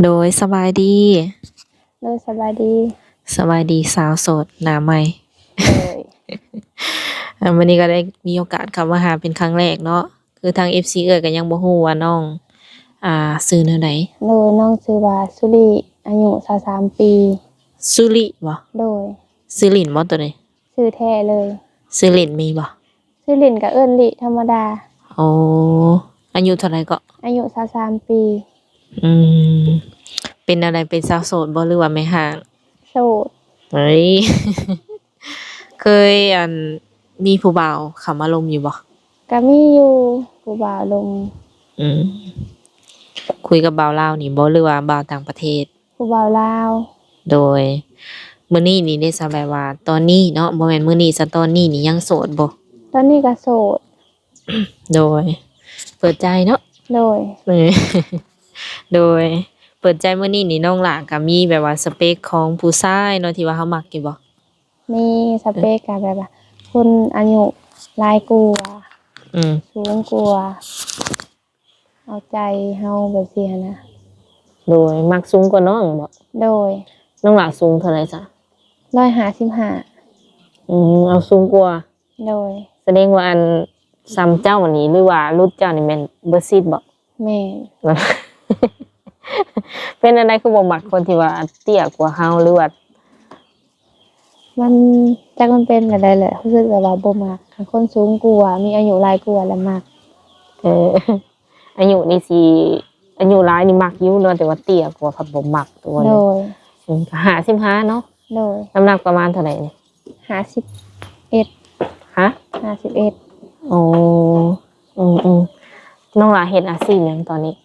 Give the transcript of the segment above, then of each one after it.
โดยสบายดีเลยสบายดีสบายดีสาวโสดหน้าใหม่ เลย วันนี้ก็ได้มีโอกาสเข้ามาหาเป็นครั้งแรกเนาะคือทาง FC เอ่ยก็ยังบ่ฮู้ว่าน้องชื่อแนวใดเลยน้องชื่อว่าสุริอายุ23ปีสุริบ่โดยชื่อหลินบ่ตัวนี้ชื่อแท้เลยชื่อหลินมีบ่ชื่อเล่นก็เอิ้นลิธรรมดาอ๋ออายุเท่าไหร่ก็อายุ23ปีอืมเป็นอะไรเป็นสาวโสดบ่หรือว่าแม่ห้างโสดเฮ้ย เคยมีผู้บ่าวเข้ามาลมอยู่บ่ก็มีอยู่ผู้บ่าวลมอืมคุยกับบ่าวลาวนี่บ่หรือว่าบ่าวต่างประเทศผู้บ่าวลาว โดยมื้อนี้นี่ได้ซะแบบว่าตอนนี้เนาะบ่แม่นมื้อนี้ซะตอนนี้นี่ยังโสดบ่ ตอนนี้ก็โสด โดยเปิดใจเนาะ โดย เออ โดยเปิดใจมื้อนี้นี่น้องหลาก็มีแบบว่าสเปคของผู้ชายเนาะที่ว่าเฮามักอยู่บ่มีสเปคก็แบบว่าคนอายุหลายกว่า อืม สูงกว่าเอาใจเฮาแบบเสียนะ โดยมักสูงกว่าน้องบ่ โดยน้องหลาสูงเท่าไหร่จ้ะ155เอาสูงกว่า โดย แสดงว่าซ้ำเจ้านี่หรือว่ารุ่นเจ้านี่แม่นเบอร์10บ่ แม่น เป็นอะไรคือบ่มักคนที่ว่าเตี้ยกว่าเฮาหรือว่า มันจักมันเป็นแบบใดแหละรู้สึกแบบว่าบ่มักคันคนสูงกว่ามีอายุหลายกว่าแล้วมัก เออ อายุนี่สิอายุหลายนี่มักอยู่เนาะแต่ว่าเตี้ยกว่าผัดบ่มักตัว โด นี้ ย ก็55เนาะ โดย น้ำหนักประมาณเท่าไหร่นี่51ฮะ 51โอ้น้องหลาเฮ็ดอาชีพหยังตอนนี้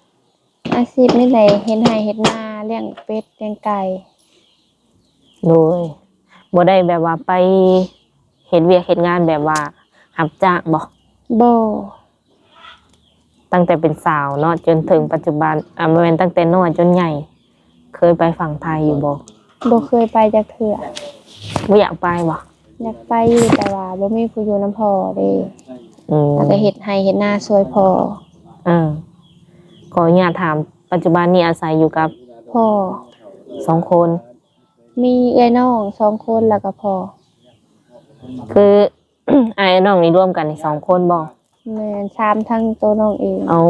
อาชีพนี่แหละเฮ็ดไร่เฮ็ดนาเลี้ยงเป็ดเลี้ยงไก่ โดยบ่ได้แบบว่าไปเฮ็ดเวียกเฮ็ดงานแบบว่ารับจ้างบ่ บ่ ตั้งแต่เป็นสาวเนาะจนถึงปัจจุบันบ่แม่นตั้งแต่น้อยจนใหญ่ เคยไปฝั่งไทยอยู่บ่ บ่เคยไปจักเทื่อ บ่อยากไปบ่ อยากไปอยู่แต่ว่าบ่มีผู้อยู่นำพ่อเด้ อืม แล้วก็เฮ็ดไร่เฮ็ดนาช่วยพ่อ ขออนุญาตถามปัจจุบันนี้อาศัยอยู่กับ พ่อ 2 คน มีเอื้อยน้อง2คนแล้วก็พ่อ คือ อ้ายน้องนี่ร่วมกันนี่2คนบ่ แม่น3ทั้งตัวน้องเอง เอา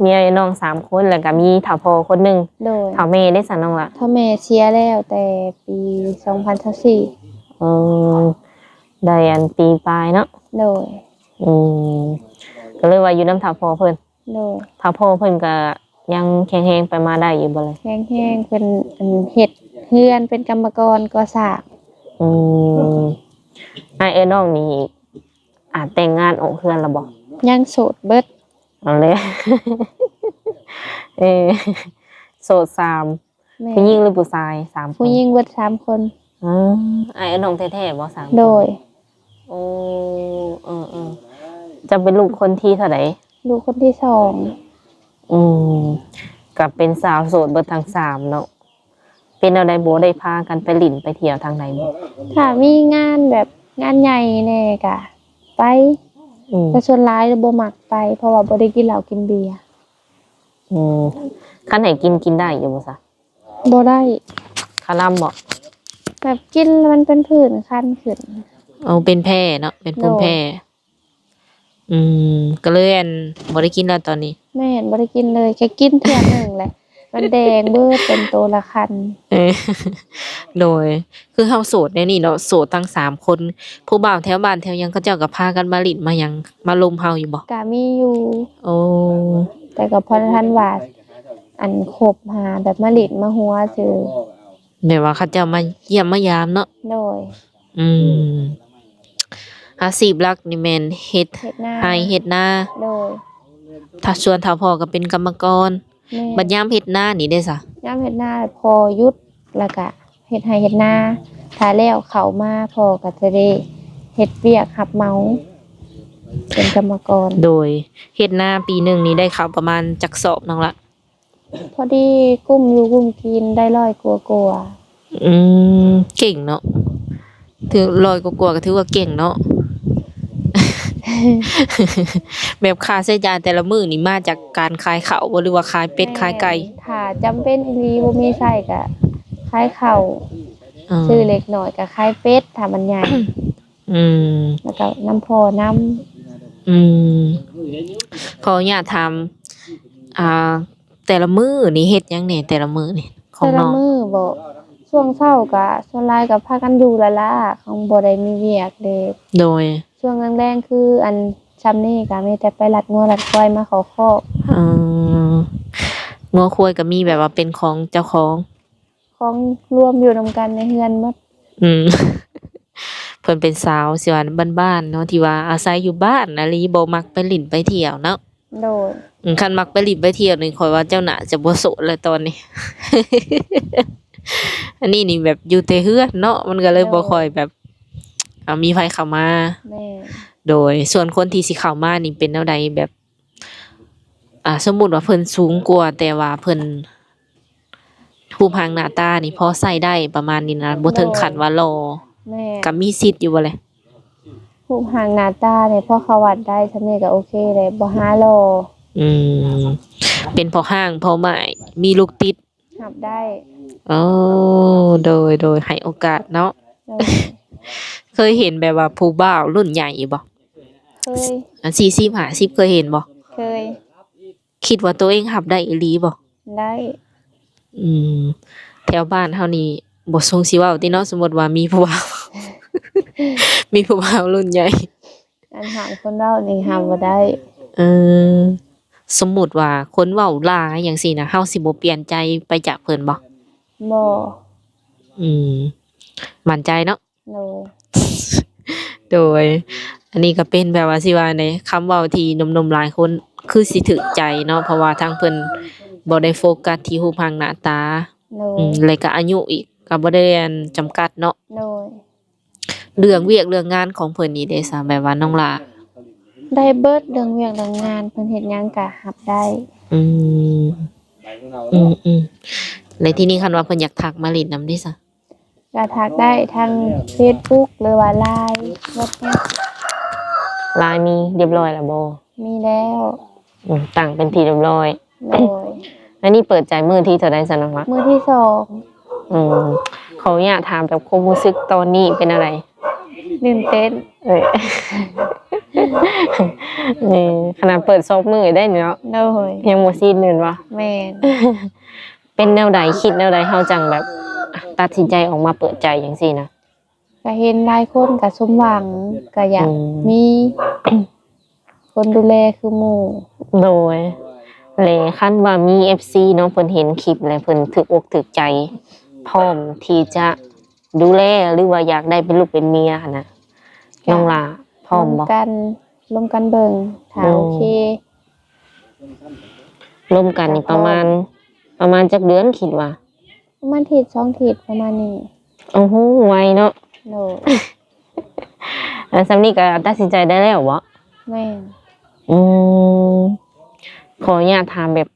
มีอ้ายน้อง3คนแล้วก็มีเฒ่าพ่อคนหนึง โดย เฒ่าแม่ได้สั่นน้องล่ะ พ่อแม่เสียแล้วแต่ปี2024เออได้ปีปลายเนาะ โดย อืมก็เลยว่าอยู่น้ำเฒ่าพ่อเพิ่น โดย เฒ่าพ่อเพิ่นก็ยังแข็งแรงไปมาได้อยู่บ่เลย แห้งๆเป็นเฮ็ดเฮือนเป็นกรรมกรก่อสร้าง อืมอ้ายเอ้ยน้องนี่แต่งงานออกเฮือนแล้วบ่ ยังโสดเบิด เอาเลย เออโสด3 แม่ ผู้หญิงหรือผู้ชาย3คน ผู้หญิงเบิด3คนอืมอ้ายน้องแท้ๆบ่3คน โดย โอ้จะเป็นลูกคนที่เท่าไหร่ ลูกคนที่2อืมก็เป็นสาวโสดเบิดทั้ง3เนาะเป็นอะไรบ่ได้พากันไปหลินไปเที่ยวทางไหนบ่ ถ้ามีงานแบบงานใหญ่แน่ก็ไป อืม แต่ส่วนหลายบ่มักไปเพราะว่าบ่ได้กินเหล้ากินเบียร์ อืมคันไหนกินได้อยู่บ่ซะ บ่ได้ คาร่ำบ่ แบบกินแล้วมันเป็นผื่นคันขึ้น เอาเป็นแพ้เนาะเป็นภูมิแพ้ก็เลยบ่ได้กินแล้วตอนนี้ แม่นบ่ได้กินเลยแค่กินเทื่อหนึงแหละมันแดงเบิดเป็นโตละคัน เออ โดยคือเฮาโสดแน่นี่เนาะโสดทั้ง3คนผู้บ่าวแถวบ้านแถวหยังเขาเจ้าก็พากันมาหลินมาหยังมาลมเฮาอยู่บ่ ก็มีอยู่ โอ้ แต่ก็พอทันว่าอันคบหาแบบมาหลิดมาหัวซื่อ แบบว่าเขาเจ้ามาเยี่ยมมายามเนาะ โดย อืมอาชีพหลักนี่แม่นเฮ็ด เฮ็ดนา ไร่เฮ็ดนา โดย ถ้าส่วนถ้าพ่อก็เป็นกรรมกร แม่ บัดยามเฮ็ดนานี่ได้ซะ ยามเฮ็ดนาพอหยุดแล้วก็เฮ็ดให้เฮ็ดนาถ้าแล้วเข้ามาพอก็จะได้เฮ็ดเวียกรับเหมาเป็นกรรมกร โดยเฮ็ดนาปีหนึงนี่ได้ข้าวประมาณจักสอบน้องละ พอดีกุ้มอยู่กุ้มกินได้100กว่า เก่งเนาะถือ100กว่าๆก็ถือว่าเก่งเนาะ แบบค่าใช้จ่ายแต่ละมื้อนี่มาจากการขายข้าวบ่หรือว่าขายเป็ดขายไก่ ถ้าจำเป็นอีหลีบ่มีใช้ก็ขายข้าว อ๋อ ซื้อเล็กน้อยก็ขายเป็ดถ้ามันใหญ่ อืม แล้วก็น้ำพอน้ำ อืมขออนุญาตถามแต่ละมื้อนี่เฮ็ดหยังแหน่แต่ละมื้อนี่ของ แต่ละ น้อง มื้อบ่ช่วงเช้าก็ส่วนหลายก็พากันอยู่ละล่ะของบ่ได้มีเวียกเด้ โดย ช่วงแรงๆคืออันซ้ำนี้ก็มีแต่ไปลัดงัวลัดควายมาเข้าคอก เอ่องัวควายก็มีแบบว่าเป็นของเจ้าของ ของรวมอยู่นำกันในเฮือนหมด อืม เพิ่นเป็นสาวสิว่าบ้านๆเนาะที่ว่าอาศัยอยู่บ้านอะลีบ่มักไปลิ้นไปเที่ยวเนาะ โดย คันมักไปลิ้นไปเที่ยวนี่ข้อยว่าเจ้าน่ะจะบ่โสดแล้วตอนนี้ อันนี้นี่แบบอยู่แต่เฮือนเนาะมันก็เลยบ่ค่อยแบบมีไผเข้ามา แม่ โดยส่วนคนที่สิเข้ามานี่เป็นแนวใดแบบ สมมุติว่าเพิ่นสูงกว่าแต่ว่าเพิ่นรูปร่างหน้าตานี่พอใช้ได้ประมาณนี้นะบ่ถึงขั้นว่าหล่อ แม่ ก็มีสิทธิ์อยู่บ่แหละ รูปร่างหน้าตาเนี่ยพอเขาวัดได้ซำนี้ก็โอเคเลยบ่หาหล่อ อืมเป็นพอห้างพอหมายมีลูกติด รับได้ อ๋อโดยให้โอกาสเนาะ โดย เคยเห็นแบบว่าผู้บ่าวรุ่นใหญ่บ่ เคย อัน40 50เคยเห็นบ่ เคย คิดว่าตัวเองรับได้อีหลีบ่ ได้ อืมแถวบ้านเฮานี่บ่ทรงสิเว้าติเนาะสมมุติว่ามีผู้บ่าว มีผู้บ่าวรุ่นใหญ่ อันหามคนเรานี่หามบ่ได้ เออสมมุติว่าคนเว้าหลายจังซี่นะเฮาสิบ่เปลี่ยนใจไปจากเพิ่นบ่ บ่ อืมมั่นใจเนาะ โดย โดย อันนี้ก็เป็นแบบว่าสิว่าในคำเว้าที่หนุ่มๆหลายคนคือสิถึกใจเนาะเพราะว่าทางเพิ่นบ่ได้โฟกัสที่รูปร่างหน้าตา โดย แล้วก็อายุอีกก็บ่ได้อันจำกัดเนาะ โดย เรื่องเวียกเรื่องงานของเพิ่นนี่เด้ซะแบบว่าน้องหลา ได้เบิดเรื่องเวียกเรื่องงานเพิ่นเฮ็ดหยังก็รับได้ อืมแล้วทีนี้คันว่าเพิ่นอยากทักมาเล่นนำดิซะ ก็ทักได้ทาง Facebook หรือว่า LINE WhatsApp ลายมีเรียบร้อยแล้วบ่ มีแล้ว ตั้งเป็นที่เรียบร้อย โดย อันนี้เปิดใจมื้อที่เท่าใดซะน้องละ มื้อที่สอง ขออนุญาตถามแบบความรู้สึกตอนนี้เป็นอะไร ตื่นเต้น เอ้ย นี่ขนาดเปิดซอกมือได้เนาะ โดย ยังบ่ซีดนื่นวะ แม่น เป็นแนวใดคิดแนวใดเฮาจังแบบตัดสินใจออกมาเปิดใจจังซี่นะ ก็เห็นหลายคนก็สมหวังก็อยาก อืม มี คนดูแลคือหมู่ โดยเลยคันว่ามี FC เนาะเพิ่นเห็นคลิปแล้วเพิ่นถึกอกถึกใจ พร้อมที่จะดูแลหรือว่าอยากได้เป็นลูกเป็นเมียหั่นน่ะน้องลาพร้อมบ่ ร่วมกันเบิ่งถ้า อืม โอเค ร่วมกันนี่ประมาณจักเดือนคิดว่า ประมาณทิศ2ทิศประมาณนี้ โอ้โหไวเนาะ โดย แล้วซัมนี่ก็ตัดสินใจได้แล้วบ่ แม่น อืมขออนุญาตถามแบบ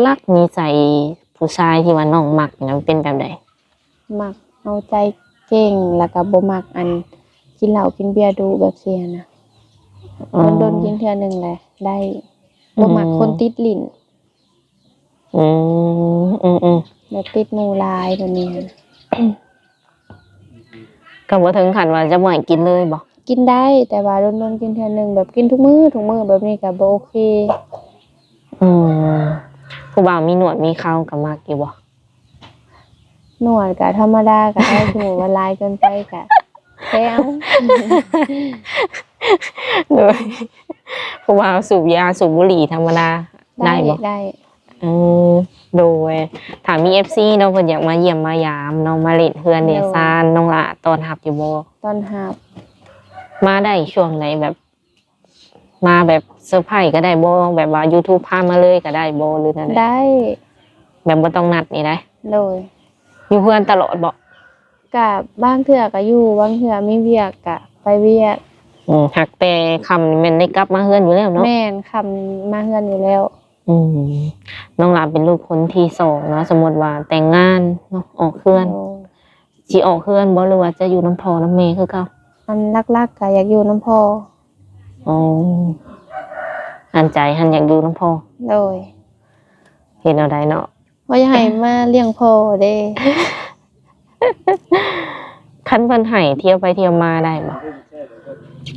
ลักๆนิสัยผู้ชายที่ว่าน้องมักนี่นะมันเป็นแบบใด มักเอาใจเก่งแล้วก็บ่มักอันกินเหล้ากินเบียร์ดูแบบเสียนะโดนกินเทื่อหนึงแหละได้บ่มักคนติดลิ้น อืม แบบติดหมู่หลายแบบนี้นะ ก็บ่ถึงขั้นว่าจะบ่ให้กินเลยบ่ กินได้แต่ว่าโดนกินเทื่อหนึงแบบกินทุกมื้อแบบนี้ก็บ่โอเค อืมผู้บ่าวมีหนวดมีเคราก็มักอยู่บ่ หนวดก็ธรรมดาก็ได้สมมุติว่าหลายเกินไปก็แซว โดยผู้บ่าวสูบยาสูบบุหรี่ธรรมดาได้บ่ ได้ อืมโดยถ้ามี FC เนาะเพิ่นอยากมาเยี่ยมมายามเนาะมาเล่นเฮือนเดซานน้องละต้อนรับอยู่บ่ ตอนหับ มาได้ช่วงไหนแบบ มาแบบเซอร์ไพรส์ก็ได้บ่แบบว่า YouTube พามาเลยก็ได้บ่หรือนั่นแหละ ได้ แบบบ่ต้องนัดนี่ได้ โดย อยู่เพื่อนตลอดบ่ กับบางเทื่อก็อยู่บางเทื่อมีเวียกก็ไปเวียก หักแต่คำนี่แม่นได้กลับมาเฮือนอยู่แล้วเนาะ แม่นคำมาเฮือนอยู่แล้ว น้องหลาเป็นลูกคนที่สองเนาะสมมติว่าแต่งงานเนาะออกเฮือน โดย สิออกเฮือนบ่หรือว่าจะอยู่น้ำพ่อน้ำแม่คือเก่า อันลักๆก็อยากอยู่น้ำพอ อ๋อหันใจหันอยากอยู่น้ำพ่อ โดย เห็นเอาได้เนาะ ว่าจะให้มาเลี้ยงพ่อเด้ คันเพิ่นให้เที่ยวไปเที่ยวมาได้บ่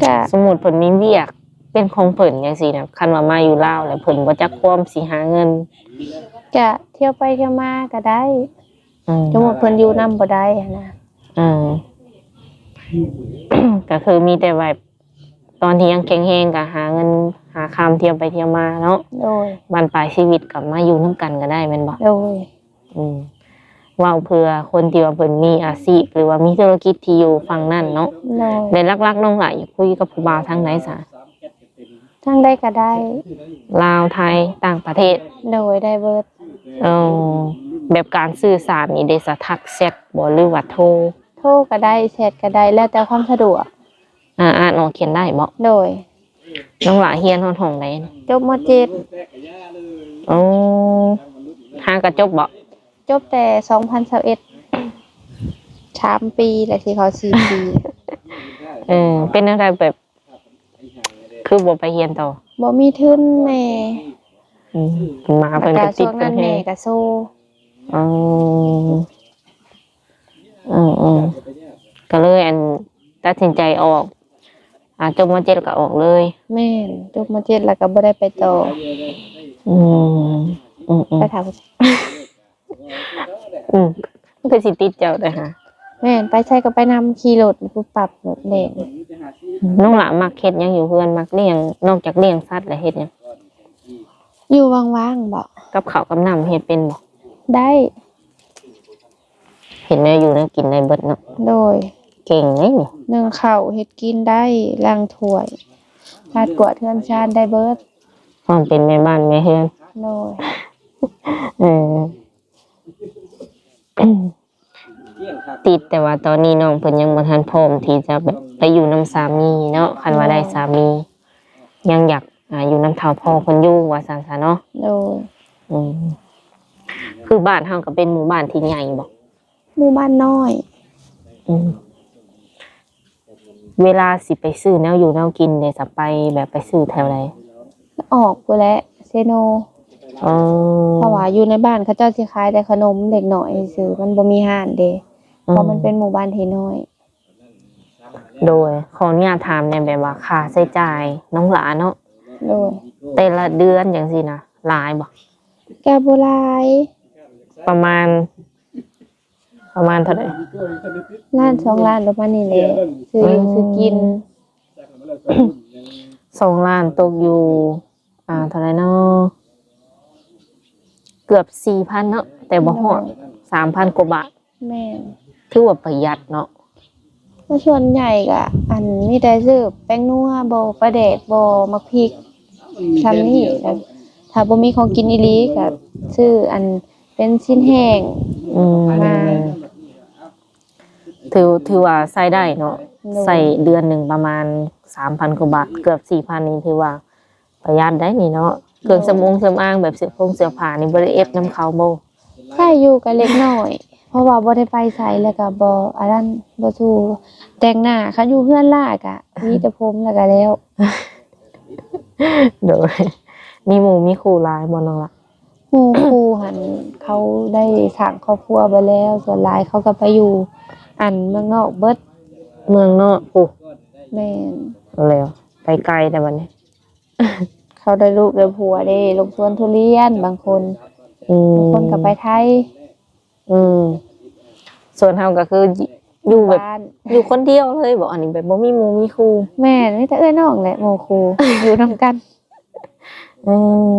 ก็ สมมุติเพิ่นมีเวียกเป็นของเพิ่นจังซี่นะคันว่ามาอยู่ลาวแล้วเพิ่นบ่จักความสิหาเงิน ก็เที่ยวไปเที่ยวมาก็ได้ อืม สมมุติเพิ่นอยู่นำบ่ได้หั้นนะ อืม ก็คือมีแต่แบบตอนที่ยังแข็งแรงก็หาเงินหาคำเที่ยวไปเที่ยวมาเนาะ โดย บานปลายชีวิตกลับมาอยู่นํกันก็ได้แม่นบ่ โดย อืมเว้าเพื่อคนที่ว่าเพิ่นมีอาชีพหรือว่ามีธุรกิจที่อยู่ฝั่งนั้นเนาะ โดย ได้ลักๆน้องหลายอยากคุยกับผู้บ่าวทางไหนซะ ทั้งได้ก็ได้ ลาวไทยต่างประเทศ โดยได้เบิด เออแบบการสื่อสารนี่ได้สะทักแชทบ่หรือว่าโทร โทรก็ได้แชทก็ได้แล้วแต่ความสะดวก อ่านออกเขียนได้บ่ โดย น้องหลาเฮียนฮอดห้องใด จบม .7 อ๋อหากระจบบ่ จบแต่2021 3 ปีแล้วที่เขา4 ปี เป็นอะไรแบบ คือบ่ไปเรียนต่อ บ่มีทุนแน่ อืมมาเพิ่น ก็ ก็ติ ช่ ด วง กั นั้น น แฮ แม่ ง ก็สู้ อ๋ออืมก็เลยตัดสินใจออกจบม.7ก็ออกเลย แม่นจบม .7 แล้วก็บ่ได้ไปต่อ อืมอืม ไปถาม คือสิติดเจ้าแต่ฮะ แม่นไปใช้ก็ไปนำขี่รถปุ๊บปรับรถแดง น้องหลามักเฮ็ดหยังอยู่เพื่อนมักเลี้ยงนอกจากเลี้ยงสัตว์แล้วเฮ็ดหยัง อยู่ว่างๆบ่ กับข้าวกับน้ำเฮ็ดเป็นบ่ ได้ เห็นแม่อยู่นะกินได้เบิดเนาะ โดย เก่งไงนี่ นึ่งข้าวเฮ็ดกินได้ล้างถ้วยปาดกวาดเทือนชานได้เบิด ความเป็นแม่บ้านแม่เฮือน โดย เออ ติดแต่ว่าตอนนี้น้องเพิ่นยังบ่ทันพร้อมที่จะแบบไปอยู่นำสามีเนาะคันว่าได้สามี ยังอยากอยู่นำเฒ่าพ่อเพิ่นอยู่ว่าซั่นซะเนาะ โดย อืมคือบ้านเฮาก็เป็นหมู่บ้านที่ใหญ่บ่ หมู่บ้านน้อย อืมเวลาสิไปซื้อแนวอยู่แนวกินเนี่ยจะไปแบบไปซื้อแถวใด ออกไปแล้วเซโน อ๋อ เพราะว่าอยู่ในบ้านเขาเจ้าสิขายแต่ขนมเด็กน้อยซื่อมันบ่มีห้านเด้เพราะมันเป็นหมู่บ้านที่น้อย โดยขออนุญาตถามในอยแบบว่าค่าใช้จ่ายน้องหลานเนาะ โดย แต่ละเดือนอย่างสินะหลายบ่ กะบ่หลาย ประมาณเท่าไหร่ ล้าน2ล้านประมาณนี้แหละซื้ออยู่ซื้อกิน 2 ล้านตกอยู่เท่าไหร่เนาะเกือบ 4,000 เนาะแต่บ่ฮอด 3,000 กว่าบาท แม่น ถือว่าประหยัดเนาะ แล้วส่วนใหญ่ก็อันมีแต่ซื้อแป้งนัวบ่ปลาแดกบ่มักพริกซำนี้แล้วถ้าบ่มีของกินอีหลีก็ซื้ออันเป็นชิ้นแห้ง อืม มา ถือว่าใช้ได้เนาะใส่เดือนหนึ่งประมาณ 3,000 กว่าบาทเกือบ 4,000 นี่ถือว่าประหยัดได้นี่เนาะเครื่องสำอางแบบเสื้อผ้านี่บ่ได้เอฟนํเขาบ่ ใช้อยู่ก็เล็กน้อย เพราะว่าบ่ได้ไปไสแล้วก็บ่อันนั้นบ่สู้แต่งหน้าคันอยู่เฮือนล่าก็มีแต่ผมแล้วก็แล้ว โดยมีหมู่มีครูหลายบ่น้องล่ะ หมู่ครูหันเขาได้สร้างครอบครัวไปแล้ว ส่วนหลายเขาก็ไปอยู่อันเมืองนอกเบิด เมืองนอกปุ๊ แม่น เอาแล้วไปไกลแต่บัดนี้ เขาได้ลูกได้ผัวได้ลงสวนทุเรียนบางคน อืม บางคนก็ไปไทย ส่วนเฮาก็คืออยู่แบบ บ้าน อยู่คนเดียวเลยบ่อันนี้แบบบ่มีหมู่มีครู แม่นมีแต่เอ้ยน้องแหละหมู่ครู อยู่นํกัน เออ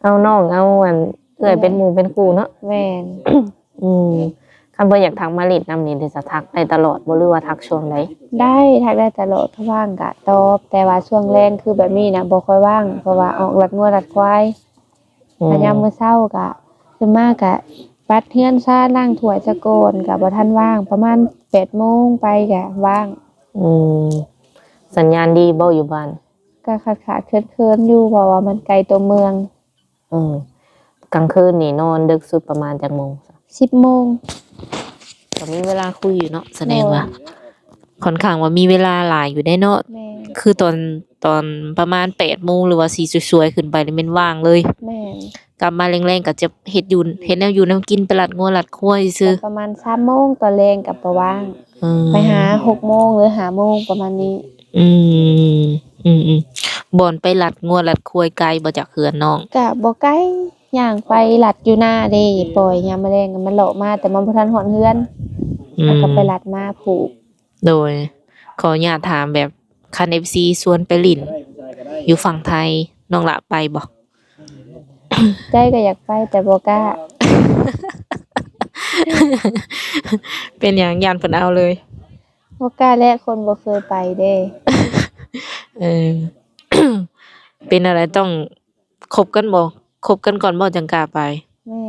เอาน้องเอาเอื้อยเป็นหมู่เป็นครูเนาะ แม่น อืมคันเพิ่นอยากทักมาเล่นนำนี่จะทักได้ตลอดบ่หรือว่าทักช่วงใด ได้ทักได้ตลอดถ้าว่างก็ตอบ แต่ว่าช่วงแรงคือแบบนี้นะบ่ค่อยว่างเพราะว่าออกลัดงัวลัดควายถ้ายามมื้อเช้าก็ขึ้นมาก็ปัดเฮือนซ่านล้างถ้วยซะก่อนก็บ่ทันว่างประมาณ 8:00 นไปก็ว่าง อืมสัญญาณดีบ่อยู่บ้าน ก็ขาดๆเคินๆอยู่เพราะว่ามันไกลตัวเมือง อืมกลางคืนนี่นอนดึกสุดประมาณจักโมง 10:00 นก็มีเวลาคุยอยู่เนาะแสดงว่า ค่อนข้างว่ามีเวลาหลายอยู่ได้เนาะ แม่น คือตอนประมาณ8โมงหรือว่าสีสวยๆขึ้นไปนี่แม่นว่างเลย แม่น กลับมาแรงๆก็จะเฮ็ดแนวอยู่แนวกินไปลัดงัวลัดควายซื่อ ก็ประมาณ3โมงตอนแรงก็บ่ว่าง อืม ไปหา6โมงหรือ5โมงประมาณนี้ อืมบ่อนไปลัดงัวลัดควายไกลบ่จากเฮือนน้อง ก็บ่ไกลย่างไปลัดอยู่หน้าเด้ปล่อยยามมื้อแลงก็มันเลาะมาแต่มันบ่ทันฮอดเฮือน อื แล้ว ม ก็ไปลัดมาผูก โดย ขออนุญาตถามแบบคัน FC ชวนไปลิ้นอยู่ฝั่งไทยน้องละไปบ่ ใจก็อยากไปแต่บ่กล้า เป็นหยังย่านเพิ่นเอาเลย บ่กล้าและคนบ่เคยไปเด้ เออ เป็นอะไรต้องคบกันบ่คบกันก่อนบ่จังกล้าไป แม่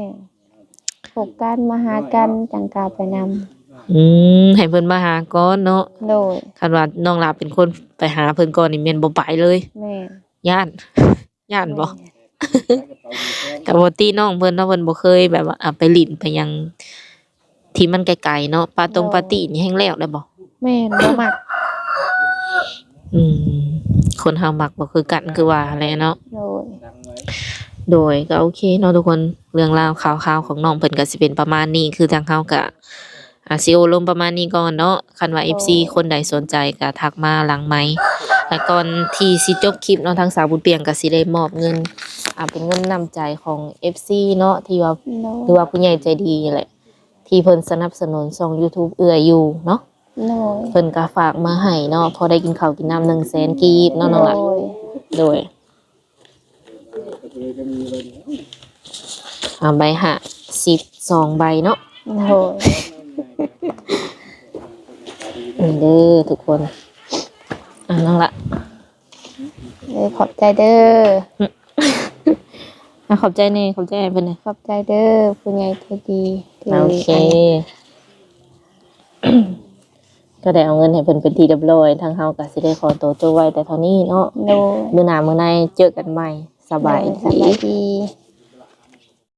พบกันมาหากันจังกล้าไปนำ ให้เพิ่นมาหาก่อนเนาะ โดย คันว่าน้องลาเป็นคนไปหาเพิ่นก่อนนี่แม่นบ่ไปเลย แม่ ย่าน ย่านบ่ กับปกติน้องเพิ่นเนาะเพิ่นบ่เคยแบบว่าไปลิ้นไปหยังที่มันไกลๆเนาะปาร์ตี้นี่แฮงแล้วได้บ่ แม่นบ่มัก อืมคนเฮามักบ่คือกันคือว่าแหละเนาะ โดย โดยก็โอเคเนาะทุกคนเรื่องราวข่าวๆของน้องเพิ่นก็สิเป็นประมาณนี้คือทางเฮาก็สิอบรมประมาณนี้ก่อนเนาะคันว่า FC คนใดสนใจก็ทักมาหลังไมค์แล้วก่อนที่สิจบคลิปเนาะทางสาวบุญเปียงก็สิได้มอบเงินเป็นเงินนำใจของ FC เนาะที่ว่า โดย หรือว่าผู้ใหญ่ใจดีนี่แหละที่เพิ่นสนับสนุนช่อง YouTube เอื้ออยู่เนาะ โดย เพิ่นก็ฝากมาให้เนาะพอได้กินข้าวกินน้ำ100,000กีบเนาะน้องล่ะ โดย โดยใบหะ12ใบเนาะ โดย นี่เด้อทุกคนน้องละ ขอบใจเด้อ ขอบใจนี่ขอบใจเพิ่นนี่ ขอบใจเด้อผู้ใหญ่ใจดีที่ โอเค ก็ได้เอาเงินให้เพิ่นเป็นที่เรียบร้อยทางเฮาก็สิได้ขอตัวจบไว้แต่เท่านี้เนาะ โดย มื้อหน้ามื้อในเจอกันใหม่สบาย สบายดี